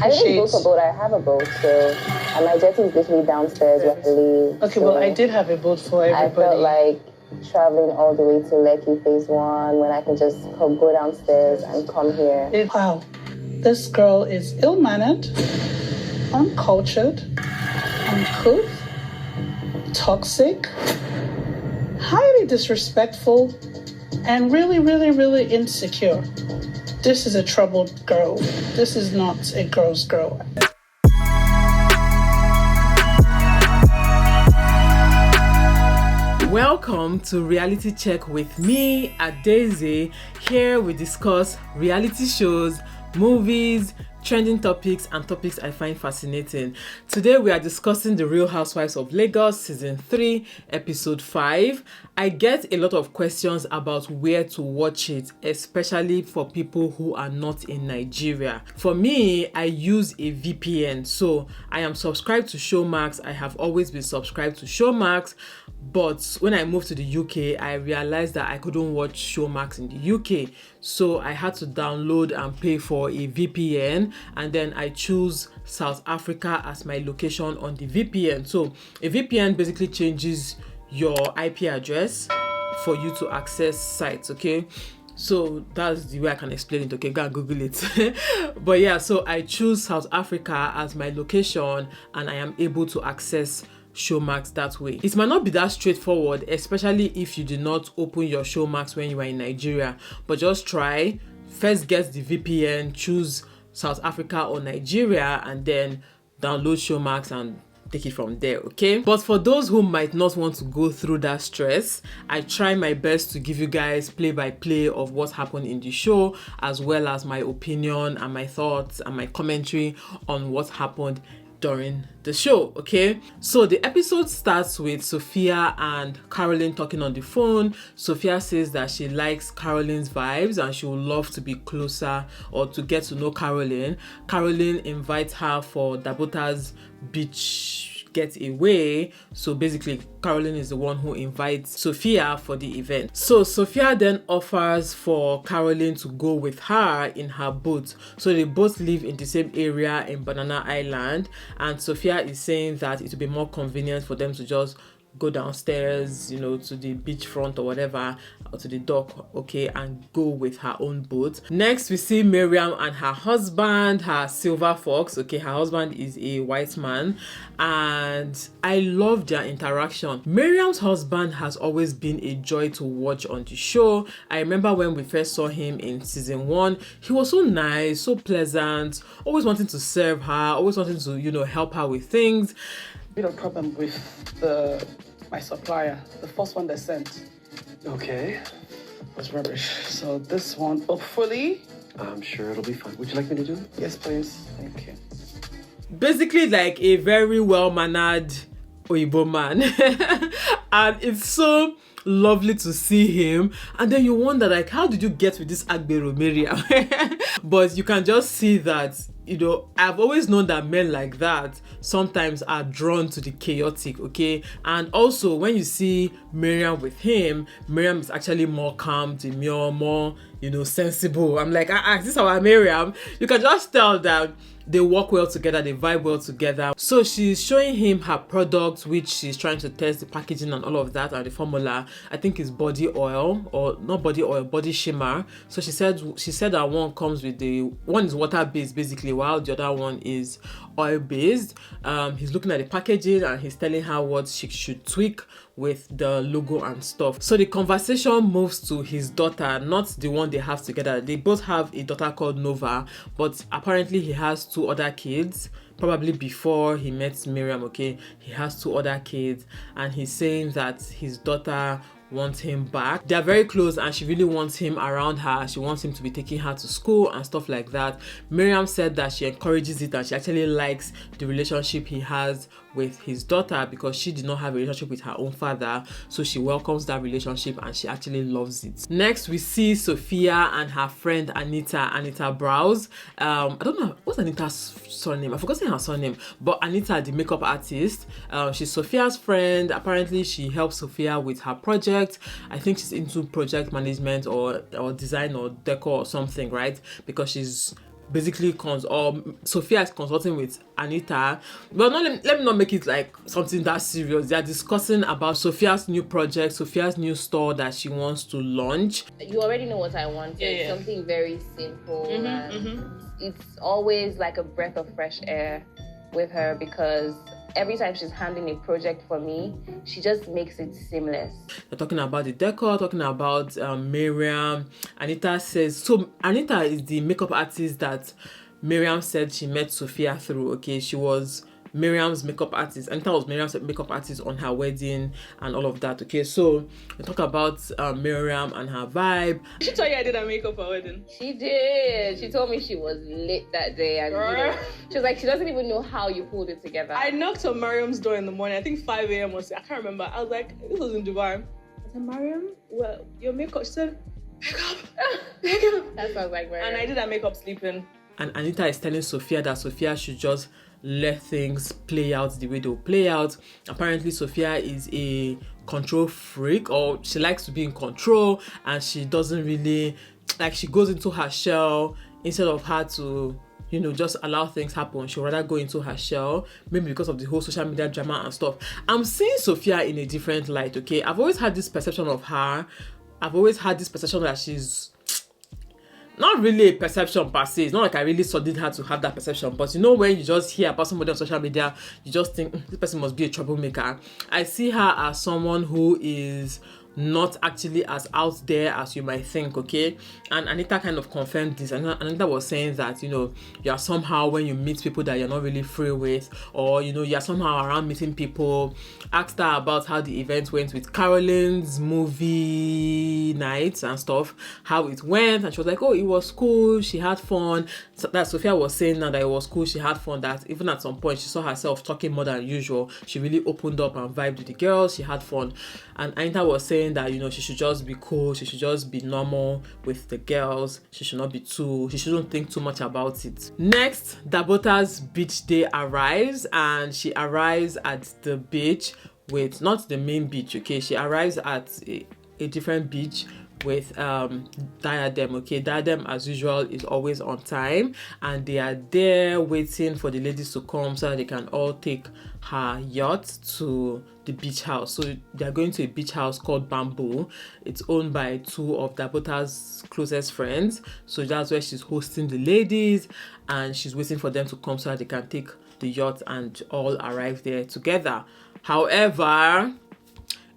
I didn't book a boat. I have a boat, so my jetty is literally downstairs where I leave. Okay, well, I did have a boat for everybody. I felt like traveling all the way to Lekki Phase 1 when I can just go downstairs and come here. Wow, this girl is ill-mannered, uncultured, uncouth, toxic, highly disrespectful, and really, really, really insecure. This is a troubled girl. This is not a girl's girl. Welcome to Reality Check with me, Adaeze. Here we discuss reality shows, movies, trending topics, and topics I find fascinating. Today we are discussing the Real Housewives of Lagos Season 3, Episode 5. I get a lot of questions about where to watch it, especially for people who are not in Nigeria. For me, I use a VPN, so I am subscribed to Showmax. I have always been subscribed to Showmax, but when I moved to the UK, I realized that I couldn't watch Showmax in the UK. So I had to download and pay for a VPN, and then I choose South Africa as my location on the VPN. So a VPN basically changes your IP address for you to access sites, okay? So that's the way I can explain it, okay? Go and Google it. But yeah, so I choose South Africa as my location, and I am able to access Showmax that way. It might not be that straightforward, especially if you do not open your Showmax when you are in Nigeria, but just try. First get the VPN, choose South Africa or Nigeria, and then download Showmax and take it from there, okay? But for those who might not want to go through that stress, I try my best to give you guys play-by-play of what happened in the show, as well as my opinion and my thoughts and my commentary on what happened during the show, okay? So the episode starts with Sophia and Caroline talking on the phone. Sophia says that she likes Caroline's vibes and she would love to be closer or to get to know Caroline. Caroline invites her for Dabota's beach getaway. So basically, Caroline is the one who invites Sophia for the event. So Sophia then offers for Caroline to go with her in her boat. So they both live in the same area in Banana Island, and Sophia is saying that it would be more convenient for them to just go downstairs, you know, to the beachfront or whatever, or to the dock, okay, and go with her own boat. Next, we see Miriam and her husband, her silver fox, okay, her husband is a white man, and I love their interaction. Miriam's husband has always been a joy to watch on the show. I remember when we first saw him in season 1, he was so nice, so pleasant, always wanting to serve her, always wanting to, you know, help her with things. Bit of problem with my supplier, the first one they sent. Okay. Was rubbish. So this one, hopefully, I'm sure it'll be fine. Would you like me to do it? Yes, please. Thank you. Basically, like a very well-mannered Oyibo man. And it's so lovely to see him, and then you wonder, like, how did you get with this Agbero Miriam? But you can just see that, you know, I've always known that men like that sometimes are drawn to the chaotic, okay? And also, when you see Miriam with him, Miriam is actually more calm, demure, more, you know, sensible. I'm like, this is our Miriam. You can just tell that they work well together, they vibe well together. So she's showing him her product, which she's trying to test the packaging and all of that, and the formula. I think it's body oil, or not body oil, body shimmer. So she said that one comes with one is water based basically, while the other one is oil based. He's looking at the packaging and he's telling her what she should tweak with the logo and stuff. So the conversation moves to his daughter, not the one they have together. They both have a daughter called Nova, but apparently he has 2 other kids. Probably before he met Miriam, okay? He has 2 other kids, and he's saying that his daughter wants him back. They're very close and she really wants him around her. She wants him to be taking her to school and stuff like that. Miriam said that she encourages it and she actually likes the relationship he has with his daughter because she did not have a relationship with her own father, so she welcomes that relationship and she actually loves it. Next, we see Sophia and her friend Anita Browse. I don't know what's Anita's surname. I've forgotten her surname, but Anita, the makeup artist, she's Sophia's friend. Apparently, she helps Sophia with her project. I think she's into project management or design or decor or something, right? Because she's basically Sophia is consulting with Anita. But let me not make it like something that serious. They are discussing about Sophia's new project, Sophia's new store that she wants to launch. You already know what I want. Yeah. Something very simple. It's always like a breath of fresh air with her, because every time she's handling a project for me, she just makes it seamless. They're talking about the decor, talking about Miriam. Anita says, so Anita is the makeup artist that Miriam said she met Sophia through. Okay, she was Miriam's makeup artist. Anita was Miriam's makeup artist on her wedding and all of that. Okay, so we talk about Miriam and her vibe. She told you I did her makeup for her wedding. She did. She told me she was late that day, and she was like, she doesn't even know how you pulled it together. I knocked on Mariam's door in the morning. I think 5 a.m. or so. I can't remember. I was like, this was in Dubai. I said, Mariam, well, your makeup. She said, makeup. That sounds like Mariam. And I did her makeup sleeping. And Anita is telling Sophia that Sophia should just let things play out the way they'll play out. Apparently, Sophia is a control freak, or she likes to be in control, and she doesn't really, like, she goes into her shell instead of her to, you know, just allow things happen. She'll rather go into her shell, maybe because of the whole social media drama and stuff. I'm seeing Sophia in a different light, okay? I've always had this perception of her. I've always had this perception that she's not really a perception per se. It's not like I really studied her to have that perception. But you know, when you just hear about somebody on social media, you just think this person must be a troublemaker. I see her as someone who is not actually as out there as you might think, okay? And Anita kind of confirmed this. And Anita was saying that, you know, you are somehow, when you meet people that you're not really free with, or, you know, you're somehow around meeting people. Asked her about how the event went with Caroline's movie nights and stuff, how it went, and she was like, oh, it was cool, she had fun. So that Sophia was saying now that it was cool, she had fun, that even at some point she saw herself talking more than usual. She really opened up and vibed with the girls, she had fun. And Anita was saying that, you know, she should just be cool, she should just be normal with the girls, she shouldn't think too much about it. Next, Dabota's beach day arrives, and she arrives at the beach with, not the main beach, okay, she arrives at a different beach with Diadem. Okay, Diadem as usual is always on time, and they are there waiting for the ladies to come so that they can all take her yacht to the beach house. So they're going to a beach house called Bamboo. It's owned by two of Dabota's closest friends, so that's where she's hosting the ladies, and she's waiting for them to come so that they can take the yacht and all arrive there together. However,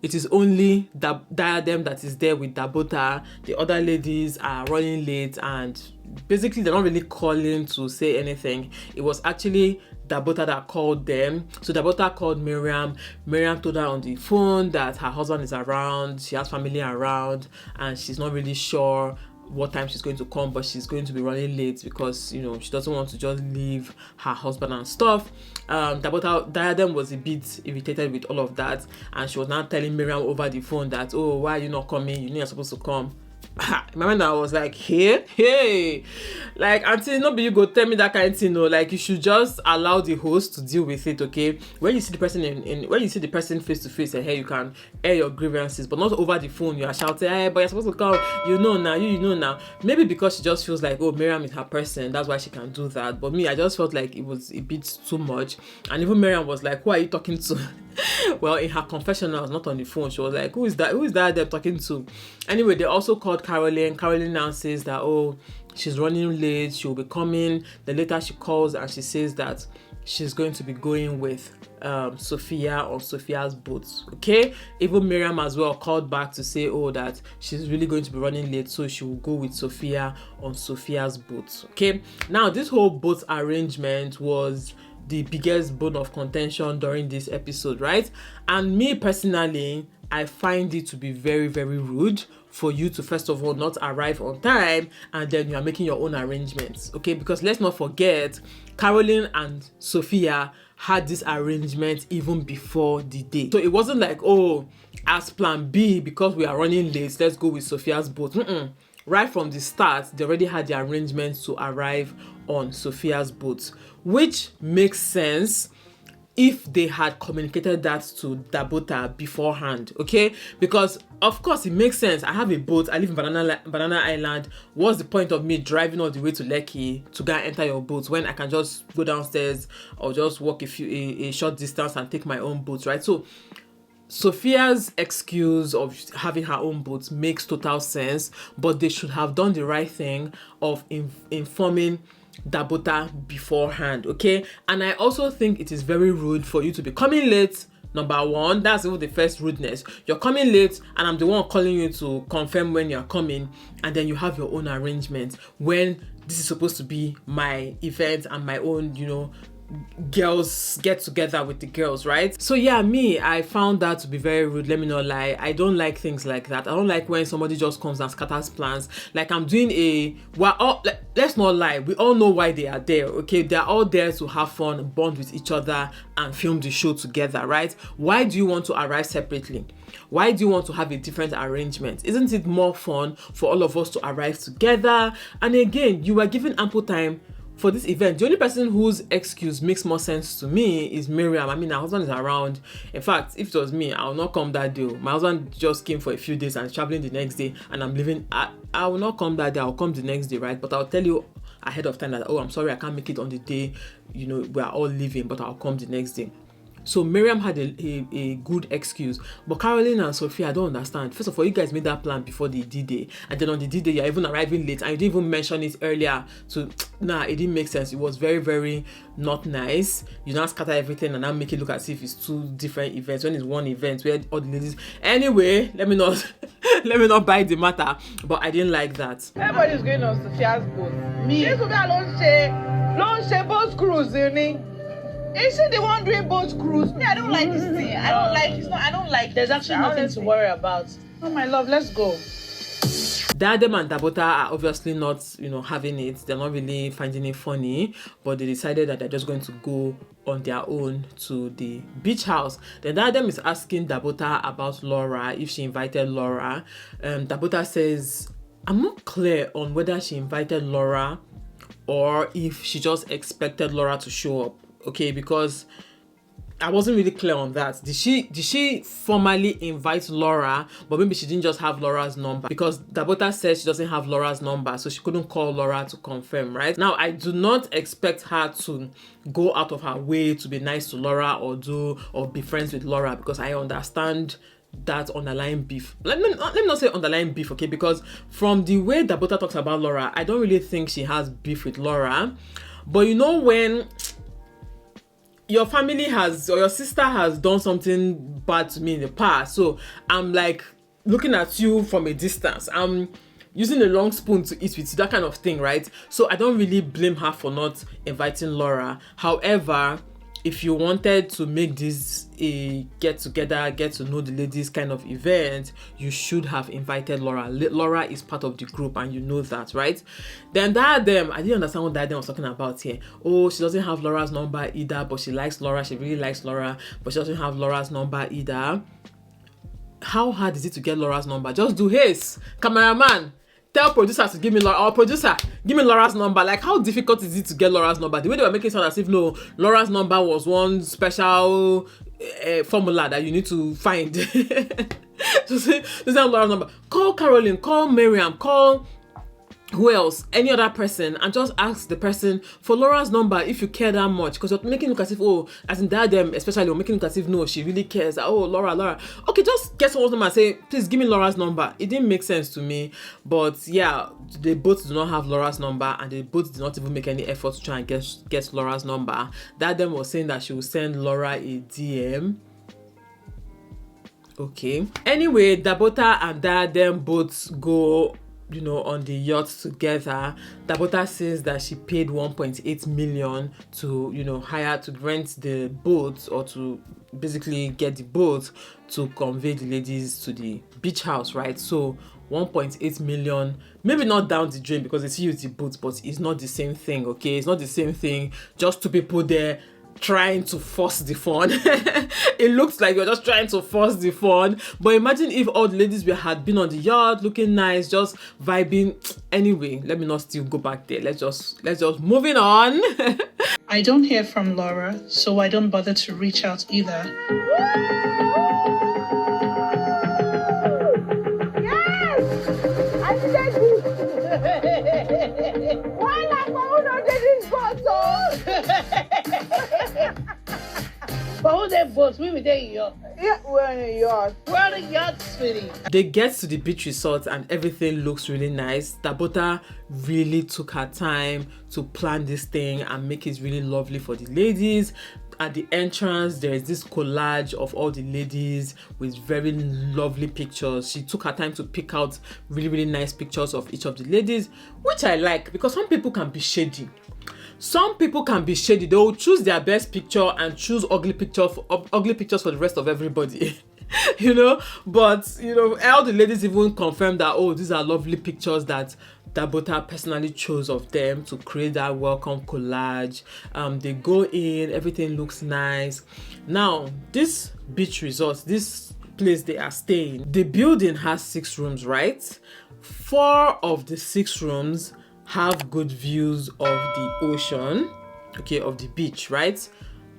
it is only the Diadem that is there with Dabota. The other ladies are running late, and basically they're not really calling to say anything. It was actually Dabota that called them. So Dabota called Miriam. Miriam told her on the phone that her husband is around, she has family around, and she's not really sure what time she's going to come, but she's going to be running late because, you know, she doesn't want to just leave her husband and stuff. Diadem was a bit irritated with all of that, and she was now telling Miriam over the phone that, oh, why are you not coming? You know you're supposed to come. In my mind, I was like, hey, like, auntie, nobody you go tell me that kind of thing. No, like, you should just allow the host to deal with it, okay? When you see the person when you see the person face to face, and hey, you can air your grievances, but not over the phone. You are shouting, hey, but you're supposed to come. You know now. Maybe because she just feels like, oh, Miriam is her person, that's why she can do that. But me, I just felt like it was a bit too much. And even Miriam was like, who are you talking to? Well, in her confessional, not on the phone, she was like, who is that they're talking to? Anyway, they also called Caroline. Caroline now says that, oh, she's running late, she'll be coming. Then later she calls and she says that she's going to be going with Sophia on Sophia's boat. Okay, even Miriam as well called back to say, oh, that she's really going to be running late, so she will go with Sophia on Sophia's boat. Okay, now this whole boat arrangement was the biggest bone of contention during this episode, right? And me personally, I find it to be very, very rude for you to, first of all, not arrive on time, and then you are making your own arrangements, okay? Because let's not forget, Caroline and Sophia had this arrangement even before the day. So it wasn't like, oh, as plan B, because we are running late, let's go with Sophia's boat. Right from the start, they already had the arrangements to arrive on Sophia's boat, which makes sense if they had communicated that to Dabota beforehand, okay? Because of course it makes sense. I have a boat, I live in Banana Island. What's the point of me driving all the way to Lekki to go and enter your boat when I can just go downstairs or just walk a short distance and take my own boat, right? So Sophia's excuse of having her own boat makes total sense, but they should have done the right thing of informing Dabota beforehand, okay? And I also think it is very rude for you to be coming late. Number one, that's even the first rudeness. You're coming late and I'm the one calling you to confirm when you're coming, and then you have your own arrangement when this is supposed to be my event and my own, you know, girls get together with the girls, right? So yeah, I found that to be very rude. Let me not lie. I don't like things like that. I don't like when somebody just comes and scatters plans. Like I'm doing let's not lie. We all know why they are there, okay? They're all there to have fun, bond with each other, and film the show together, right? Why do you want to arrive separately? Why do you want to have a different arrangement? Isn't it more fun for all of us to arrive together? And again, you were given ample time for this event. The only person whose excuse makes more sense to me is Miriam. I mean, her husband is around. In fact, if it was me, I will not come that day. My husband just came for a few days and is traveling the next day, and I'm leaving. I will not come that day. I'll come the next day, right? But I'll tell you ahead of time that, oh, I'm sorry, I can't make it on the day, you know, we are all leaving, but I'll come the next day. So Miriam had a good excuse, but Caroline and Sophia, I don't understand. First of all, you guys made that plan before the D-Day, and then on the D-Day, you're even arriving late, and you didn't even mention it earlier. So, it didn't make sense. It was very, very not nice. You now scatter everything and now make it look as if it's two different events when it's one event where all the ladies. Anyway, let me not bite the matter, but I didn't like that. Everybody's going on Sophia's boat. Me, Sophia don't say boat cruise, you know. Is it the one doing boat cruise? Me, I don't like this thing. I don't like. There's actually nothing to worry about. Oh my love, let's go. Adaeze and Dabota are obviously not, having it. They're not really finding it funny, but they decided that they're just going to go on their own to the beach house. Then Adaeze is asking Dabota about Laura, if she invited Laura. Dabota says, I'm not clear on whether she invited Laura or if she just expected Laura to show up. Okay, because I wasn't really clear on that. Did she formally invite Laura, but maybe she didn't just have Laura's number? Because Dabota says she doesn't have Laura's number, so she couldn't call Laura to confirm, right? Now, I do not expect her to go out of her way to be nice to Laura or be friends with Laura, because I understand that underlying beef. Let me not say underlying beef, okay? Because from the way Dabota talks about Laura, I don't really think she has beef with Laura. But when your family has, or your sister has done something bad to me in the past, so I'm like looking at you from a distance, I'm using a long spoon to eat with you, that kind of thing, right? So I don't really blame her for not inviting Laura. However, if you wanted to make this a get together, get to know the ladies kind of event, you should have invited Laura. Laura is part of the group and you know that, right? Then I didn't understand what Adaeze was talking about here. Oh, she doesn't have Laura's number either, but she likes Laura. She really likes Laura, but she doesn't have Laura's number either. How hard is it to get Laura's number? Just do his. Cameraman, tell producer to give me Laura, or producer, give me Laura's number. Like, how difficult is it to get Laura's number? The way they were making it sound as if, no, Laura's number was one special formula that you need to find. So say Laura's number. Call Caroline, call Miriam, call who else, any other person, and just ask the person for Laura's number if you care that much, because you're making it look as if, as in that especially, you're making it look as if, no, she really cares. Oh, Laura. Okay, just get someone's number and say, please give me Laura's number. It didn't make sense to me, but yeah, they both do not have Laura's number, and they both did not even make any effort to try and get Laura's number. Adaeze was saying that she will send Laura a DM. Okay. Anyway, Dabota and Adaeze both go on the yacht together. Dabota says that she paid 1.8 million to, hire, to rent the boat, or to basically get the boat to convey the ladies to the beach house, right? So 1.8 million, maybe not down the drain because it's used the boat, but it's not the same thing, okay? It's not the same thing. Just two people there trying to force the fun. It looks like you're just trying to force the fun, but imagine if all the ladies had been on the yacht looking nice, just vibing. Anyway, let me not still go back there. Let's just moving on. I don't hear from Laura, so I don't bother to reach out either. Why not Momodu did this but who they both? We were there in your. Yeah, we're in yours. We're in your sweetie. They get to the beach resort and everything looks really nice. Dabota really took her time to plan this thing and make it really lovely for the ladies. At the entrance, there is this collage of all the ladies with very lovely pictures. She took her time to pick out really, really nice pictures of each of the ladies, which I like because some people can be shady. Some people can be shady. They will choose their best picture and choose ugly pictures for the rest of everybody. You know, but you know, all the ladies even confirmed that, oh, these are lovely pictures that Dabota personally chose of them to create that welcome collage. They go in, everything looks nice. Now, this beach resort, this place they are staying, the building has 6 rooms, right? 4 of the 6 rooms have good views of the ocean, okay, of the beach, right?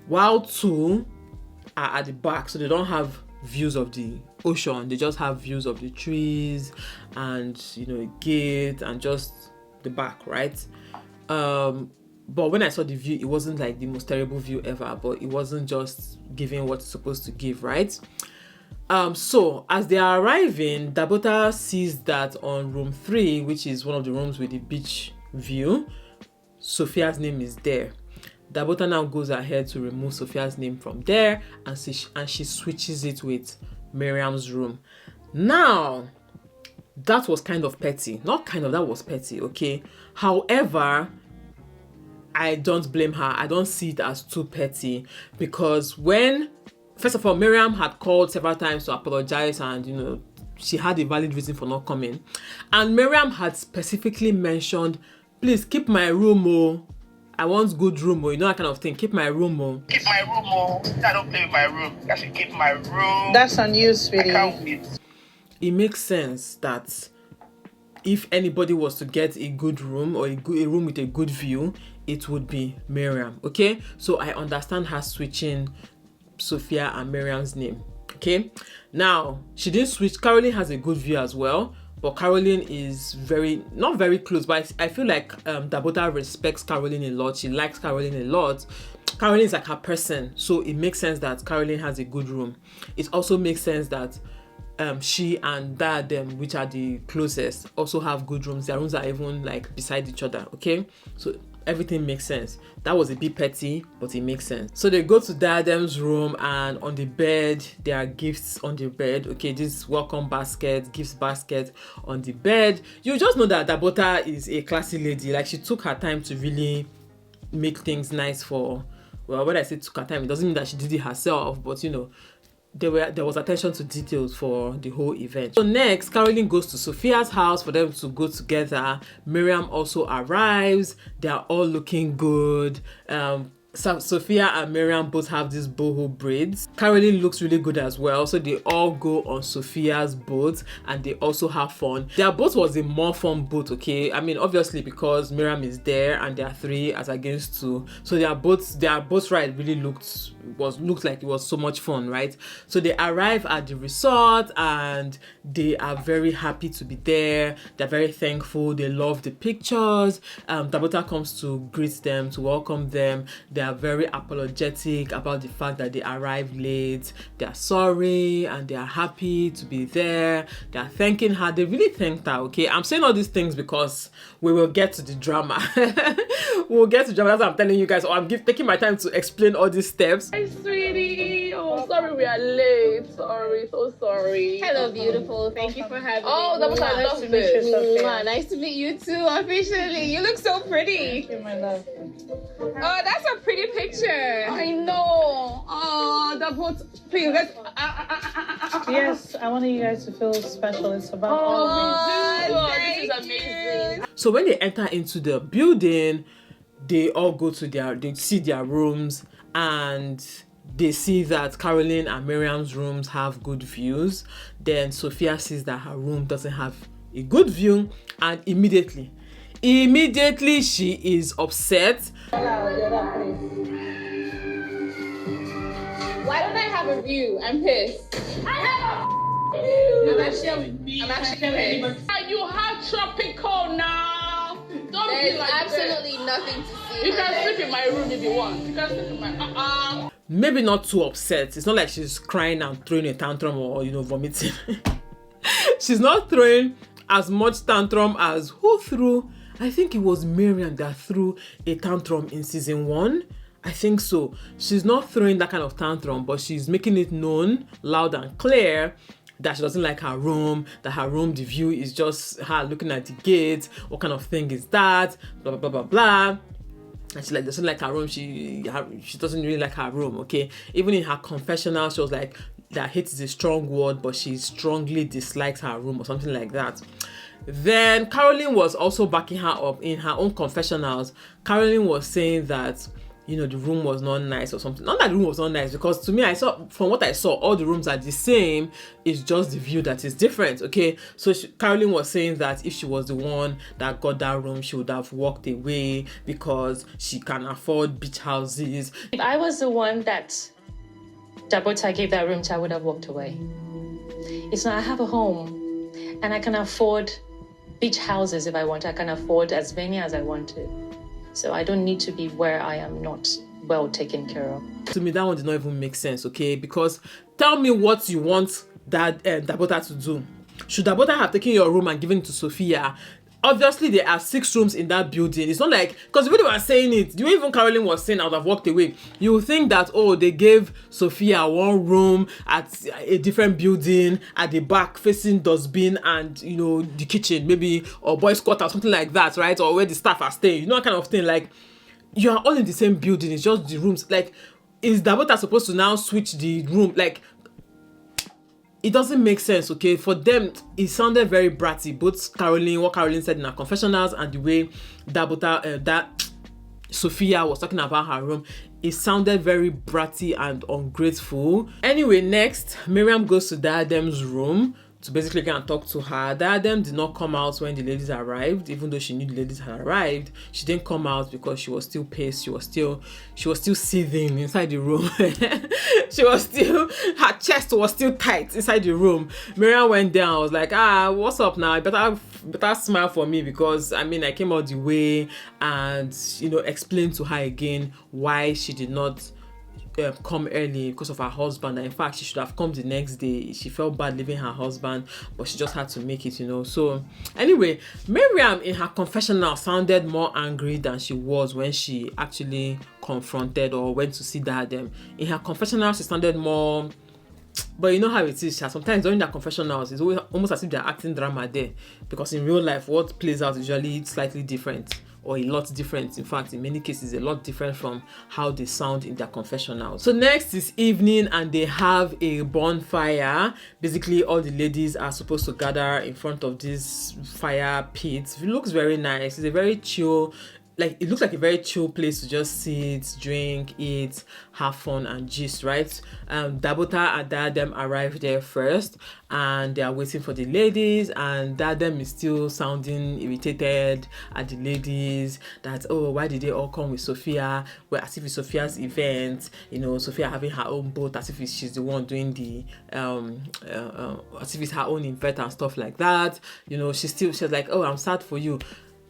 While 2 are at the back, so they don't have views of the ocean. They just have views of the trees and, you know, a gate and just the back, right? But when I saw the view, it wasn't like the most terrible view ever, but it wasn't just giving what it's supposed to give, right? So as they are arriving, Dabota sees that on room 3, which is one of the rooms with the beach view, Sophia's name is there. Dabota now goes ahead to remove Sophia's name from there and she switches it with Miriam's room. Now, that was kind of petty. Not kind of, that was petty, okay? However, I don't blame her. I don't see it as too petty because first of all, Miriam had called several times to apologize and, you know, she had a valid reason for not coming. And Miriam had specifically mentioned, please keep my room, oh. I want good room, oh, you know, that kind of thing. Keep my room, oh. Keep my room, oh. I don't play with my room. I should keep my room. That's on you, sweetie. I can't wait. It makes sense that if anybody was to get a good room or a room with a good view, it would be Miriam, okay? So I understand her switching Sophia and Miriam's name, okay? Now, she didn't switch. Caroline has a good view as well, but Caroline is not very close, but I feel like Dabota respects Caroline a lot. She likes Caroline a lot. Caroline is like her person, so it makes sense that Caroline has a good room. It also makes sense that she and Diadem, which are the closest, also have good rooms. Their rooms are even like beside each other, okay? So everything makes sense. That was a bit petty, but it makes sense. So they go to Diadem's room, and on the bed there are gifts on the bed, okay? This welcome basket, gifts basket on the bed. You just know that Dabota is a classy lady. Like, she took her time to really make things nice for, well, when I say took her time, it doesn't mean that she did it herself, but you know, there was attention to details for the whole event. So next, Caroline goes to Sophia's house for them to go together. Miriam also arrives. They are all looking good. Sophia and Miriam both have these boho braids. Caroline looks really good as well. So they all go on Sophia's boat and they also have fun. Their boat was a more fun boat, okay? I mean, obviously because Miriam is there and there are 3 as against 2. So their boat ride really looked like it was so much fun, right? So they arrive at the resort and they are very happy to be there. They're very thankful. They love the pictures. Dabota comes to greet them, to welcome them. They are very apologetic about the fact that they arrived late. They are sorry and they are happy to be there. They are thanking her. They really thanked her, okay? I'm saying all these things because we will get to the drama. We'll get to drama. That's what I'm telling you guys. I'm taking my time to explain all these steps. Hi, sweetie. Oh, sorry we are late. Sorry, so sorry. Hello, beautiful. Thank you for having me. Oh, that was Nice to meet you, Sophia. Nice to meet you too, officially. You look so pretty. Thank you, my love. Oh, that's a pretty picture. I know. Oh, the boat. Please, let's. Yes, I want you guys to feel special. It's about all of you. Oh, this is amazing. So when they enter into the building, they all go to they see their rooms, and they see that Caroline and Miriam's rooms have good views. Then Sophia sees that her room doesn't have a good view, and immediately Immediately she is upset. Why don't I have a view? I'm pissed. I have a view. I'm actually pissed. You have tropical now. Don't There's be like absolutely nothing to see. You can sleep in my room if you want. You can sleep in my Maybe not too upset. It's not like she's crying and throwing a tantrum or, vomiting. She's not throwing as much tantrum as who threw. I think it was Miriam that threw a tantrum in season 1. I think so. She's not throwing that kind of tantrum, but she's making it known loud and clear that she doesn't like her room, that her room, the view is just her looking at the gate. What kind of thing is that? Blah, blah, blah, blah, blah. And she doesn't like her room. She doesn't really like her room, okay? Even in her confessional, she was like, that hate is a strong word, but she strongly dislikes her room or something like that. Then Caroline was also backing her up in her own confessionals. Caroline was saying that, the room was not nice or something. Not that the room was not nice, because to me, from what I saw, all the rooms are the same. It's just the view that is different, okay? So Caroline was saying that if she was the one that got that room, she would have walked away because she can afford beach houses. If I was the one that Dabota gave that room to, I would have walked away. It's not, I have a home and I can afford beach houses if I want. I can afford as many as I want to. So I don't need to be where I am not well taken care of. To me, that one did not even make sense, okay? Because tell me what you want that Dabota to do. Should Dabota have taken your room and given it to Sophia? Obviously, there are 6 rooms in that building. It's not like, because the way they were saying it, the way even Caroline was saying, I would have walked away. You would think that, they gave Sophia one room at a different building at the back facing dustbin and, the kitchen, maybe, or boys' quarter or something like that, right? Or where the staff are staying, that kind of thing. Like, you are all in the same building. It's just the rooms. Like, is Dabota supposed to now switch the room? Like, it doesn't make sense, okay? For them, it sounded very bratty. Both what Caroline said in her confessionals and the way Dabota, that Sophia was talking about her room, it sounded very bratty and ungrateful. Anyway, next, Miriam goes to Diadem's room to basically go and talk to her. Diadem did not come out when the ladies arrived, even though she knew the ladies had arrived. She didn't come out because she was still pissed. She was still seething inside the room. Her chest was still tight inside the room. Miriam went down. I was like, what's up now? Better smile for me, because I came all the way and explain to her again why she did not come early because of her husband. And in fact, she should have come the next day. She felt bad leaving her husband, but she just had to make it, So anyway, Miriam in her confessional sounded more angry than she was when she actually confronted or went to see Diadem. In her confessional, she sounded more, but you know how it is. Sometimes during their confessionals, it's almost as if they're acting drama there, because in real life, what plays out is usually slightly different, or a lot different. In fact, in many cases, a lot different from how they sound in their confessionals. So next is evening, and they have a bonfire. Basically, all the ladies are supposed to gather in front of this fire pit. It looks very nice. It's a very chill, it looks like a very chill place to just sit, drink, eat, have fun, and gist, right? Dabota and Diadem arrived there first, and they are waiting for the ladies, and Diadem is still sounding irritated at the ladies that, why did they all come with Sophia? Well, as if it's Sophia's event, Sophia having her own boat, as if she's the one doing the, as if it's her own event and stuff like that. She's like, I'm sad for you.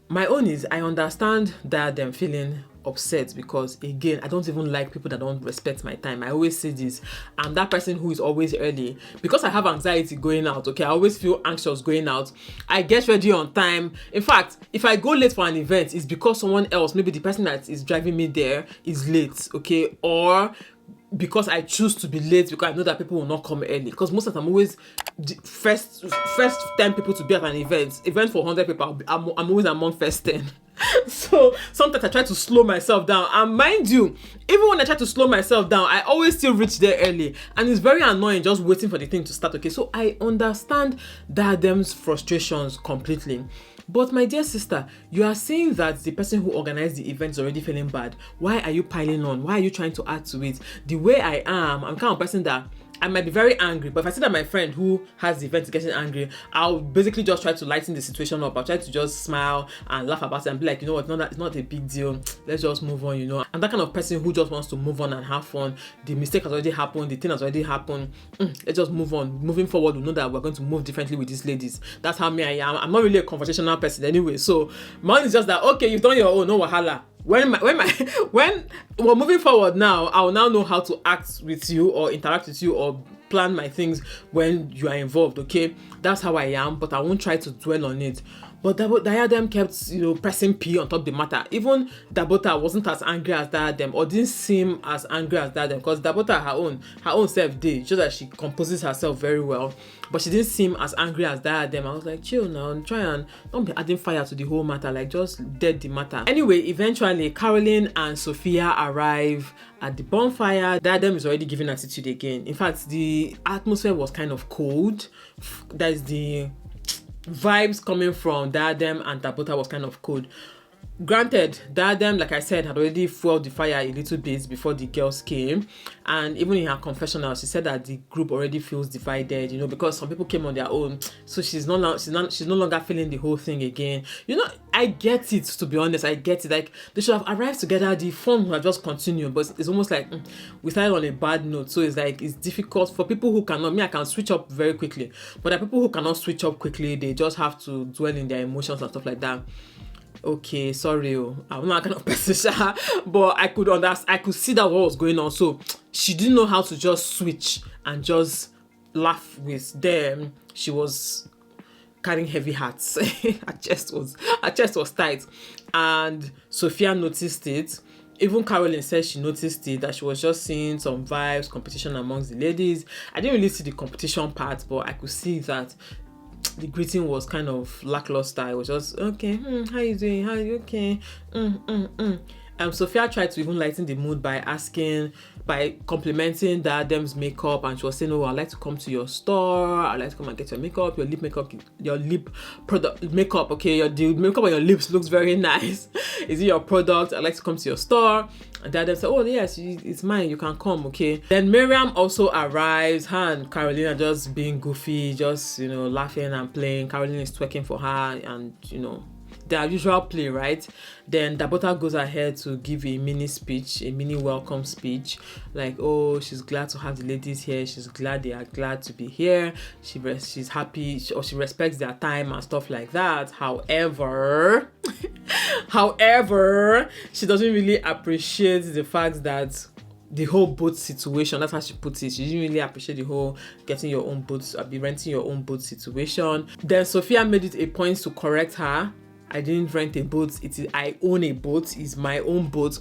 My own is, I understand that them feeling upset, because again, I don't even like people that don't respect my time. I always say this, I'm that person who is always early, because I have anxiety going out, okay? I always feel anxious going out. I get ready on time. In fact, if I go late for an event, it's because someone else, maybe the person that is driving me there, is late, okay? Or because I choose to be late because I know that people will not come early. Because most of the time, I'm always the first 10 people to be at an event for 100 people. I'm always among first 10. So sometimes I try to slow myself down, and mind you, even when I try to slow myself down, I always still reach there early, and it's very annoying just waiting for the thing to start. Okay, so I understand Diadem's frustrations completely. But my dear sister, you are saying that the person who organized the event is already feeling bad. Why are you piling on? Why are you trying to add to it? The way I am, I'm kind of person that I might be very angry, but if I see that my friend who has the event is getting angry, I'll basically just try to lighten the situation up. I'll try to just smile and laugh about it and be like, you know what, it's not a big deal. Let's just move on, you know. I'm that kind of person who just wants to move on and have fun. The mistake has already happened. The thing has already happened. Let's just move on. Moving forward, we know that we're going to move differently with these ladies. That's how me I am. I'm not really a conversational person anyway. So mine is just that, okay, you've done your own, no wahala. When we're moving forward now, I will now know how to act with you or interact with you or plan my things when you are involved, okay? That's how I am, but I won't try to dwell on it. But Diadem kept, you know, pressing P on top the matter. Even Dabota wasn't as angry as Diadem, or didn't seem as angry as Diadem, because Dabota her own self did, just that she composes herself very well. But she didn't seem as angry as Diadem. I was like, chill now, try and don't be adding fire to the whole matter, like just dead the matter. Anyway, eventually Caroline and Sophia arrive at the bonfire. Diadem is already giving attitude again. In fact, the atmosphere was kind of cold. That is the vibes coming from Diadem and Dabota was kind of cold. Granted, Diadem, like I said, had already fueled the fire a little bit before the girls came, and even in her confessional, she said that the group already feels divided, you know, because some people came on their own, so she's no longer feeling the whole thing again. You know, I get it, to be honest, I get it. Like, they should have arrived together, the fun would have just continued, but it's almost like we started on a bad note, so it's like it's difficult for people who cannot. I can switch up very quickly, but the people who cannot switch up quickly, they just have to dwell in their emotions and stuff like that. Okay, sorry, I'm not kind of person, but I could see that what was going on. So she didn't know how to just switch and just laugh with them. She was carrying heavy hearts. her chest was tight, and Sophia noticed it. Even Caroline said she noticed it, that she was just seeing some vibes, competition amongst the ladies. I didn't really see the competition part, but I could see that the greeting was kind of lackluster. It was just, okay, how you doing? How are you okay? Sophia tried to even lighten the mood by complimenting Diadem's makeup, and she was saying, oh, I'd like to come to your store. I'd like to come and get your makeup, your lip product makeup, okay? The makeup on your lips looks very nice. Is it your product? I'd like to come to your store. And Diadem said, oh yes, it's mine, you can come, okay? Then Miriam also arrives. Her and Caroline are just being goofy, just, you know, laughing and playing. Caroline is twerking for her, and, you know, their usual play, right? Then Dabota goes ahead to give a mini welcome speech, like, oh, she's glad to have the ladies here, she's glad they are glad to be here, she's happy, or she respects their time and stuff like that. However, she doesn't really appreciate the fact that the whole boat situation, that's how she puts it. She didn't really appreciate the whole getting your own boat, renting your own boat situation. Then Sophia made it a point to correct her. I didn't rent a boat, I own a boat, it's my own boat.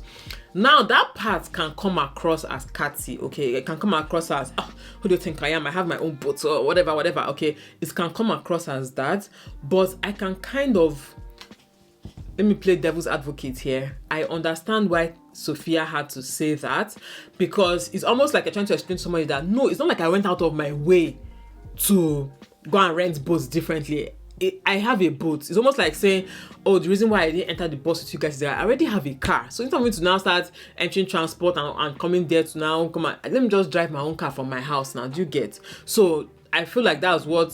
Now that part can come across as catty, okay? It can come across as, who do you think I am? I have my own boat, or whatever, okay? It can come across as that, but I can kind of, let me play devil's advocate here. I understand why Sophia had to say that, because it's almost like you're trying to explain to somebody that, no, it's not like I went out of my way to go and rent boats differently. I have a boat. It's almost like saying, oh, the reason why I didn't enter the bus with you guys is that I already have a car. So instead of me to now start entering transport and coming there to now come and let me just drive my own car from my house now. Do you get? So I feel like that's what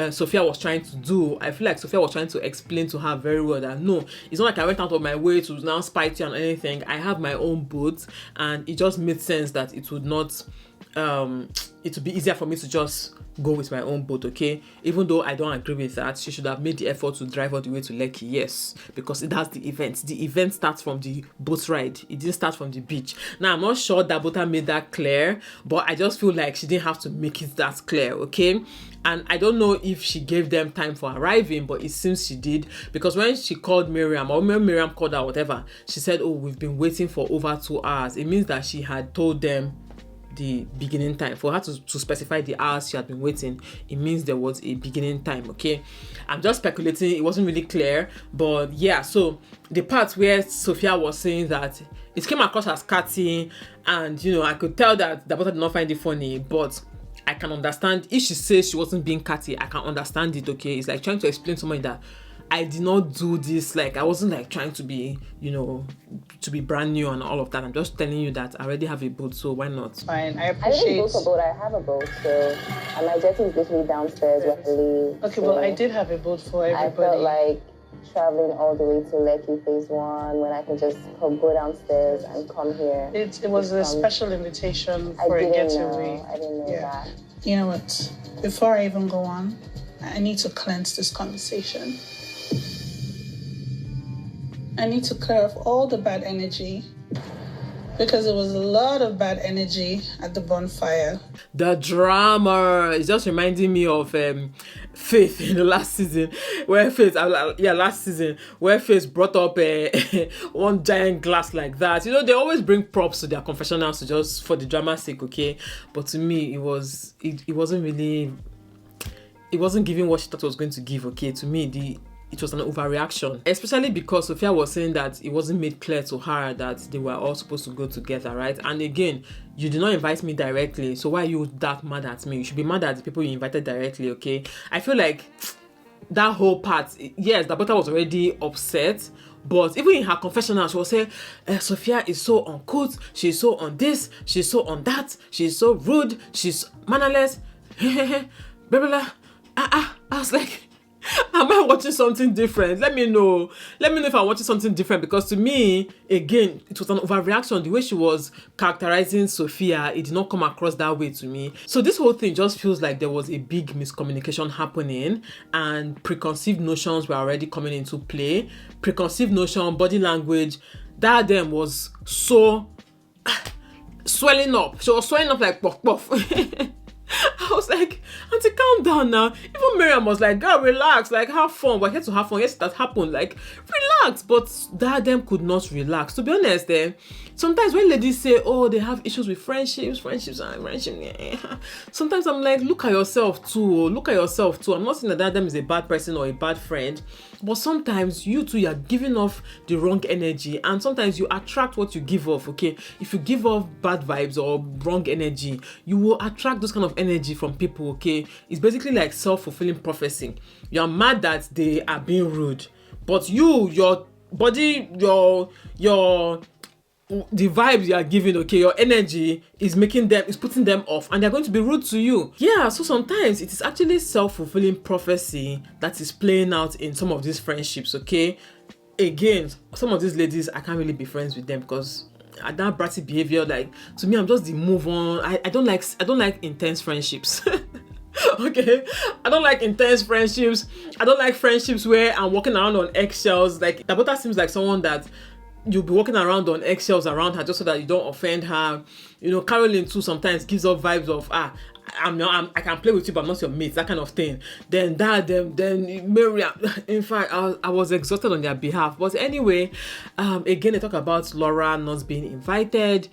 Sophia was trying to do. I feel like Sophia was trying to explain to her very well that no, it's not like I went out of my way to now spite you and anything. I have my own boat, and it just made sense that it would not it would be easier for me to just go with my own boat, okay? Even though I don't agree with that, she should have made the effort to drive all the way to Lekki, yes, because that's the event. The event starts from the boat ride. It didn't start from the beach. Now, I'm not sure Dabota made that clear, but I just feel like she didn't have to make it that clear, okay? And I don't know if she gave them time for arriving, but it seems she did, because when she called Miriam, or when Miriam called her, whatever, she said, oh, we've been waiting for over 2 hours. It means that she had told them the beginning time. For her to specify the hours she had been waiting, it means there was a beginning time, okay? I'm just speculating, it wasn't really clear, but yeah. So the part where Sophia was saying that it came across as catty, and, you know, I could tell that Dabota did not find it funny, but I can understand if she says she wasn't being catty. I can understand it, okay? It's like trying to explain to somebody that I did not do this, like I wasn't like trying to be, you know, to be brand new and all of that. I'm just telling you that I already have a boat, so why not? Fine, I I didn't appreciate. book a boat. I have a boat, so and my jetty is literally downstairs where I live. Okay, so well, I did have a boat for everybody. I felt like traveling all the way to Lekki Phase 1 when I can just go downstairs and come here. It was a special invitation I for a didn't getaway. know. I didn't know that. You know what? Before I even go on, I need to cleanse this conversation. I need to clear off all the bad energy because there was a lot of bad energy at the bonfire. The drama is just reminding me of Faith in the last season, where last season, where Faith brought up one giant glass like that. You know, they always bring props to their confessionals to just for the drama's sake, okay? But to me, it wasn't really, it wasn't giving what she thought it was going to give, okay? To me, it was an overreaction, especially because Sophia was saying that it wasn't made clear to her that they were all supposed to go together, right? And again, you did not invite me directly, so why are you that mad at me? You should be mad at the people you invited directly, okay? I feel like that whole part, yes, Dabota was already upset, but even in her confessional, she was saying, Sophia is so uncouth, she's so on this, she's so on that, she's so rude, she's mannerless, blah, blah, blah. I was like, am I watching something different? Let me know. Let me know if I'm watching something different, because to me, again, it was an overreaction. The way she was characterizing Sophia, it did not come across that way to me. So this whole thing just feels like there was a big miscommunication happening and preconceived notions were already coming into play. Preconceived notion, body language, that then was so swelling up. She was swelling up like puff puff. I was like, auntie, calm down now. Even Miriam was like, girl, relax, like have fun. We're here to have fun. Yes, that happened. Like, relax. But that them could not relax. To be honest, sometimes when ladies say, oh, they have issues with friendships, sometimes I'm like, look at yourself too. Look at yourself too. I'm not saying that them is a bad person or a bad friend, but sometimes you too, you're giving off the wrong energy, and sometimes you attract what you give off, okay? If you give off bad vibes or wrong energy, you will attract those kind of energy from people, okay? It's basically like self-fulfilling prophecy. You're mad that they are being rude, but your body, the vibes you are giving, okay, your energy is putting them off, and they're going to be rude to you. Yeah, so sometimes it is actually self-fulfilling prophecy that is playing out in some of these friendships, okay? Again, some of these ladies, I can't really be friends with them because that bratty behavior, like, to me, I'm just the move on. I don't like intense friendships. Okay, I don't like intense friendships. I don't like friendships where I'm walking around on eggshells. Like, Dabota seems like someone that you'll be walking around on eggshells around her just so that you don't offend her. You know, Caroline too sometimes gives off vibes of I can play with you, but I'm not your mate, that kind of thing. Then Miriam, in fact, I was exhausted on their behalf. But anyway, again, they talk about Laura not being invited.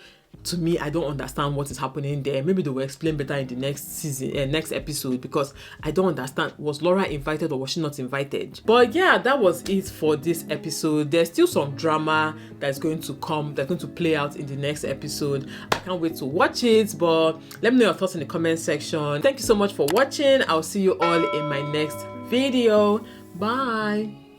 To me, I don't understand what is happening there. Maybe they will explain better in the next episode, because I don't understand. Was Laura invited or was she not invited? But yeah, that was it for this episode. There's still some drama that's going to come, that's going to play out in the next episode. I can't wait to watch it, but let me know your thoughts in the comment section. Thank you so much for watching. I'll see you all in my next video. Bye.